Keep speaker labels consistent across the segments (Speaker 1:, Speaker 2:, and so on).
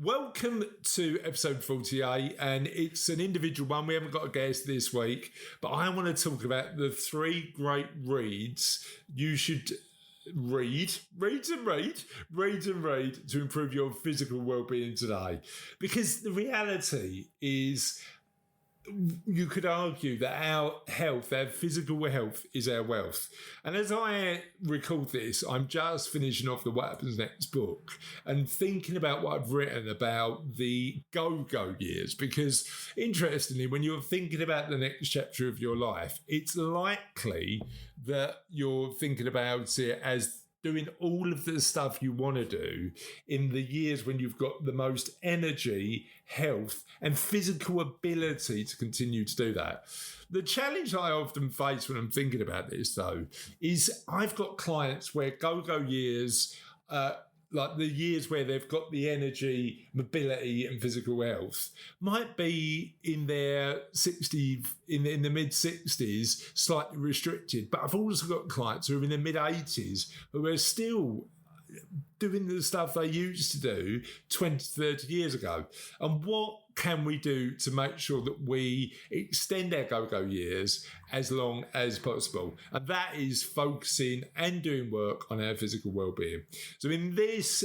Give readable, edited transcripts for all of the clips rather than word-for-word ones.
Speaker 1: Welcome to episode 48, and it's an individual one. We haven't got a guest this week, but I want to talk about the three great reads you should read to improve your physical well-being today. Because the reality is, you could argue that our health, our physical health, is our wealth. And as I record this, I'm just finishing off the What Happens Next book and thinking about what I've written about the go-go years. Because interestingly, when you're thinking about the next chapter of your life, it's likely that you're thinking about it as doing all of the stuff you want to do in the years when you've got the most energy, health, and physical ability to continue to do that. The challenge I often face when I'm thinking about this, though, is I've got clients where go-go years, like the years where they've got the energy, mobility, and physical health, might be in their 60s, in the mid 60s, slightly restricted. But I've also got clients who are in their mid 80s who are still doing the stuff they used to do 20, 30 years ago. And what can we do to make sure that we extend our go-go years as long as possible? And that is focusing and doing work on our physical well-being. So in this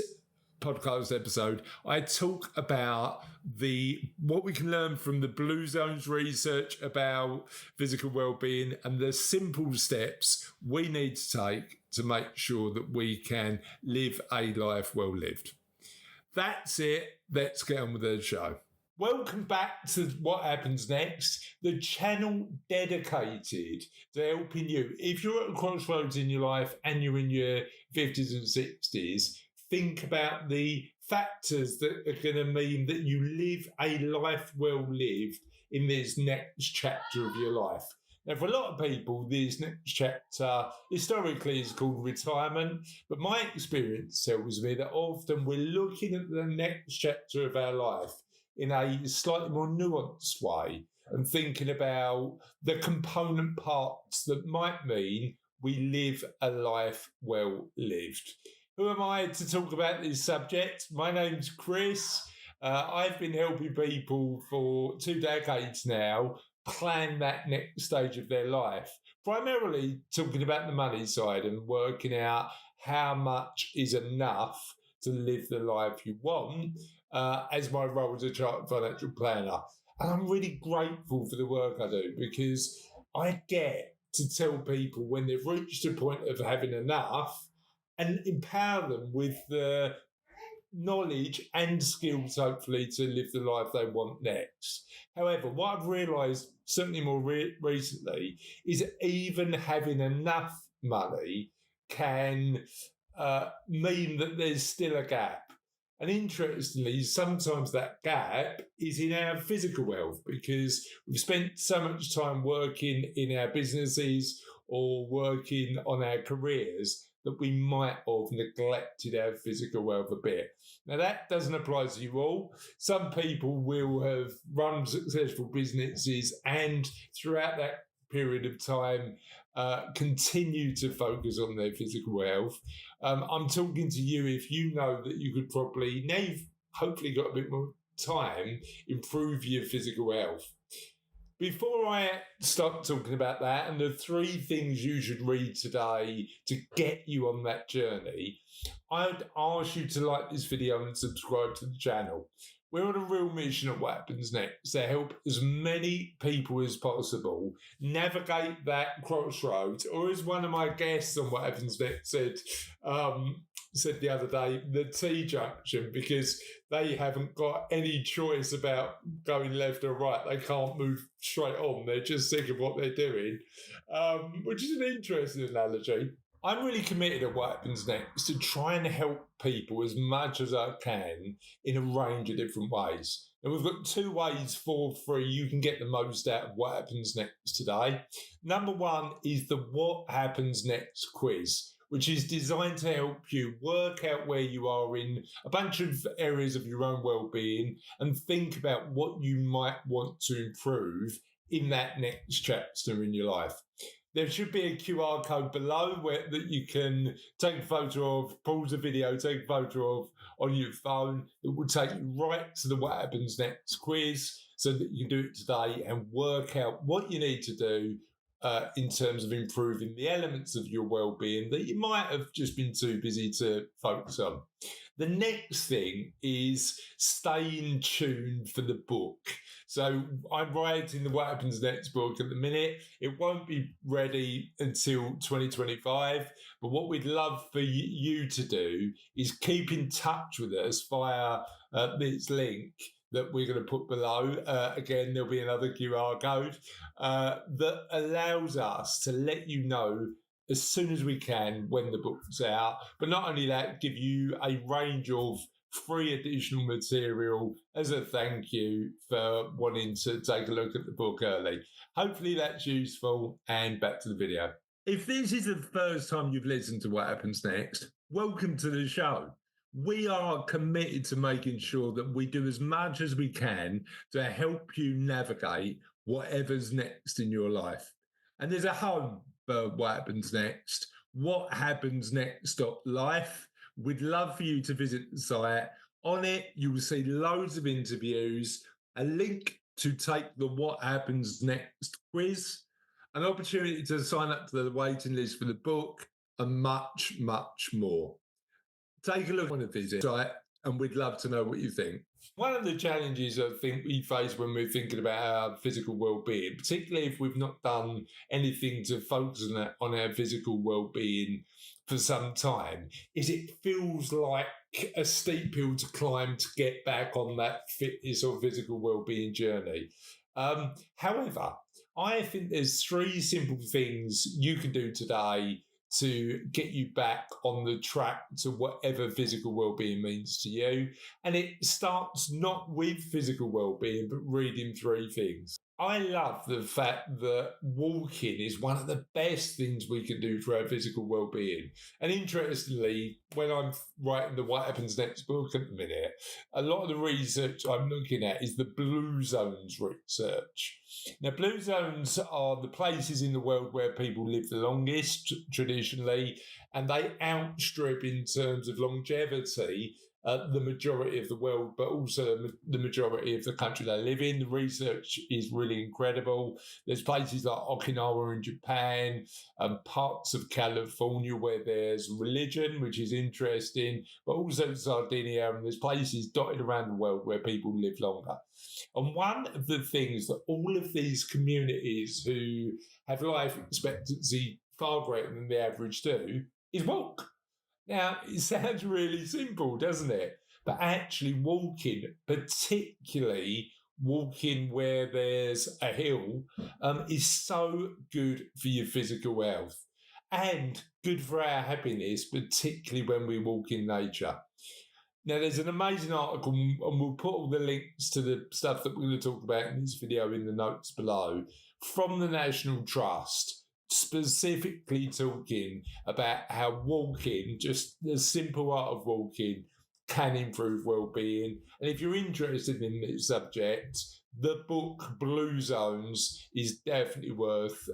Speaker 1: podcast episode, I talk about what we can learn from the Blue Zones research about physical well-being and the simple steps we need to take to make sure that we can live a life well lived. That's it. Let's get on with the show. Welcome back to What Happens Next, the channel dedicated to helping you. If you're at a crossroads in your life and you're in your 50s and 60s, think about the factors that are going to mean that you live a life well lived in this next chapter of your life. Now, for a lot of people, this next chapter historically is called retirement, but my experience tells me that often we're looking at the next chapter of our life in a slightly more nuanced way and thinking about the component parts that might mean we live a life well lived. Who am I to talk about this subject? My name's Chris. I've been helping people for 2 decades now plan that next stage of their life, primarily talking about the money side and working out how much is enough to live the life you want, as my role as a chartered financial planner. And I'm really grateful for the work I do because I get to tell people when they've reached a point of having enough and empower them with the knowledge and skills, hopefully, to live the life they want next. However, what I've realised, certainly more recently, is that even having enough money can mean that there's still a gap. And interestingly, sometimes that gap is in our physical health because we've spent so much time working in our businesses or working on our careers that we might have neglected our physical health a bit. Now, that doesn't apply to you all. Some people will have run successful businesses and throughout that period of time continue to focus on their physical health. I'm talking to you if you know that you could probably, now you've hopefully got a bit more time, improve your physical health. Before I start talking about that and the 3 things you should read today to get you on that journey, I'd ask you to like this video and subscribe to the channel. We're on a real mission at What Happens Next to help as many people as possible navigate that crossroads, or as one of my guests on What Happens Next said the other day, the T-junction, because they haven't got any choice about going left or right. They can't move straight on. They're just sick of what they're doing, which is an interesting analogy. I'm really committed at What Happens Next to try and help people as much as I can in a range of different ways. And we've got 2 ways for free you can get the most out of What Happens Next today. Number 1 is the What Happens Next quiz, which is designed to help you work out where you are in a bunch of areas of your own well-being and think about what you might want to improve in that next chapter in your life. there should be a QR code below that you can take a photo of, pause the video, take a photo of on your phone. It will take you right to the What Happens Next quiz so that you can do it today and work out what you need to do in terms of improving the elements of your well-being that you might have just been too busy to focus on. The next thing is staying tuned for the book. So I'm writing the What Happens Next book at the minute. It won't be ready until 2025. But what we'd love for you to do is keep in touch with us via this link that we're going to put below. Again, there'll be another QR code that allows us to let you know as soon as we can when the book's out. But not only that, give you a range of free additional material as a thank you for wanting to take a look at the book early. Hopefully that's useful, and back to the video. If this is the first time you've listened to What Happens Next, welcome to the show. We are committed to making sure that we do as much as we can to help you navigate whatever's next in your life. And there's a home for What Happens Next, whathappensnext.life. We'd love for you to visit the site. On it, you will see loads of interviews, a link to take the What Happens Next quiz, an opportunity to sign up to the waiting list for the book, and much, much more. Take a look on the visit site, and we'd love to know what you think. One of the challenges I think we face when we're thinking about our physical well-being, particularly if we've not done anything to focus on our physical well-being for some time, is it feels like a steep hill to climb to get back on that fitness or physical well-being journey. However, I think there's 3 simple things you can do today to get you back on the track to whatever physical well-being means to you. And it starts not with physical well-being, but reading 3 things. I love the fact that walking is one of the best things we can do for our physical well-being. And interestingly, when I'm writing the What Happens Next book at the minute, a lot of the research I'm looking at is the blue zones research. Now, blue zones are the places in the world where people live the longest, traditionally, and they outstrip in terms of longevity the majority of the world, but also the majority of the country they live in. The research is really incredible. There's places like Okinawa in Japan, parts of California where there's religion, which is interesting, but also Sardinia, and there's places dotted around the world where people live longer. And one of the things that all of these communities who have life expectancy far greater than the average do is walk. Now, it sounds really simple, doesn't it? But actually walking, particularly walking where there's a hill, is so good for your physical health and good for our happiness, particularly when we walk in nature. Now, there's an amazing article, and we'll put all the links to the stuff that we're going to talk about in this video in the notes below, from the National Trust, specifically talking about how walking, just the simple art of walking, can improve well-being. And if you're interested in this subject, the book Blue Zones is definitely worth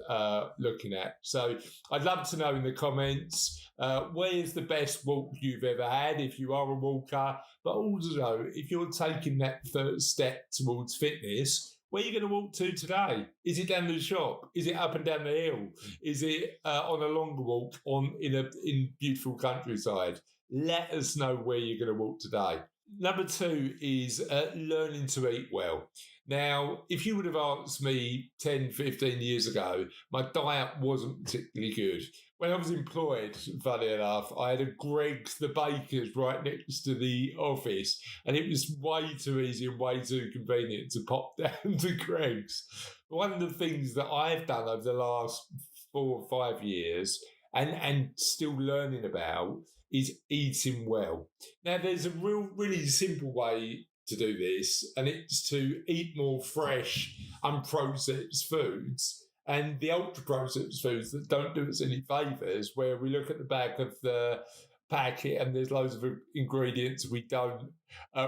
Speaker 1: looking at. So I'd love to know in the comments, where's the best walk you've ever had if you are a walker, but also if you're taking that first step towards fitness, where are you going to walk to today? Is it down to the shop? Is it up and down the hill? Is it on a longer walk in beautiful countryside? Let us know where you're going to walk today. Number 2 is learning to eat well. Now, if you would have asked me 10, 15 years ago, my diet wasn't particularly good. When I was employed, funny enough, I had a Greggs the Baker's right next to the office, and it was way too easy and way too convenient to pop down to Greggs. One of the things that I've done over the last 4 or 5 years, and still learning about, is eating well. Now, there's a really simple way to do this, and it's to eat more fresh, unprocessed foods. And the ultra-processed foods that don't do us any favours, where we look at the back of the packet and there's loads of ingredients we don't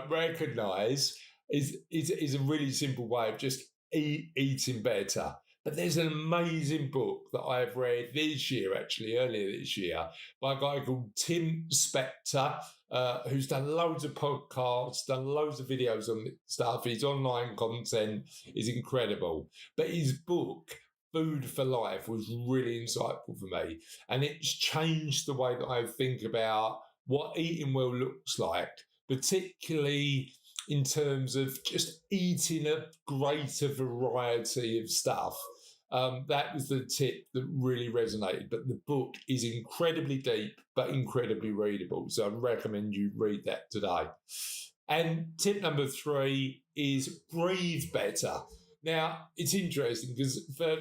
Speaker 1: recognise, is a really simple way of just eating better. But there's an amazing book that I've read this year, actually, earlier this year, by a guy called Tim Spector, who's done loads of podcasts, done loads of videos on stuff. His online content is incredible. But his book, Food for Life, was really insightful for me. And it's changed the way that I think about what eating well looks like, particularly in terms of just eating a greater variety of stuff. That was the tip that really resonated. But the book is incredibly deep, but incredibly readable. So I recommend you read that today. And tip number 3 is breathe better. Now, it's interesting because for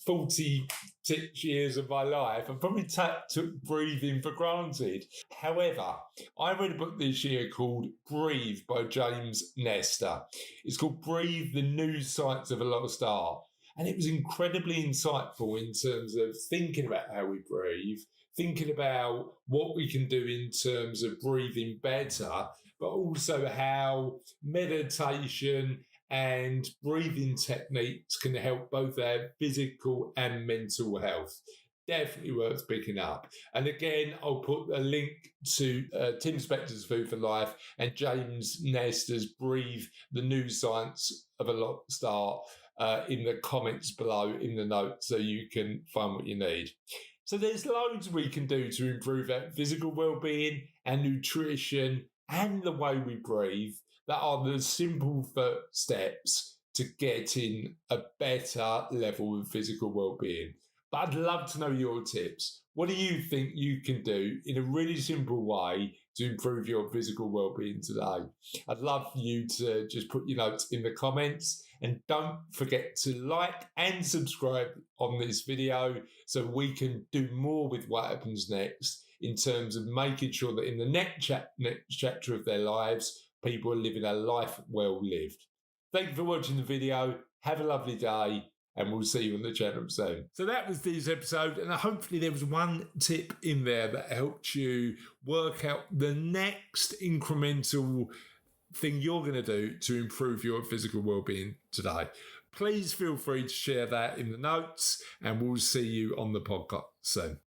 Speaker 1: 46 years of my life, I probably took breathing for granted. However, I read a book this year called Breathe by James Nestor. It's called Breathe, the New Science of a Lost Art. And it was incredibly insightful in terms of thinking about how we breathe, thinking about what we can do in terms of breathing better, but also how meditation and breathing techniques can help both our physical and mental health. Definitely worth picking up. And again, I'll put a link to Tim Spector's Food for Life and James Nestor's Breathe, the New Science of a Lost Art in the comments below in the notes so you can find what you need. So there's loads we can do to improve our physical well-being and nutrition and the way we breathe that are the simple first steps to getting a better level of physical well-being. But I'd love to know your tips. What do you think you can do in a really simple way to improve your physical well-being today? I'd love for you to just put your notes in the comments, and don't forget to like and subscribe on this video so we can do more with what happens next in terms of making sure that in the next chapter of their lives, people are living a life well lived. Thank you for watching the video. Have a lovely day, and we'll see you on the channel soon. So that was this episode, and hopefully there was one tip in there that helped you work out the next incremental thing you're going to do to improve your physical well-being today. Please feel free to share that in the notes, and we'll see you on the podcast soon.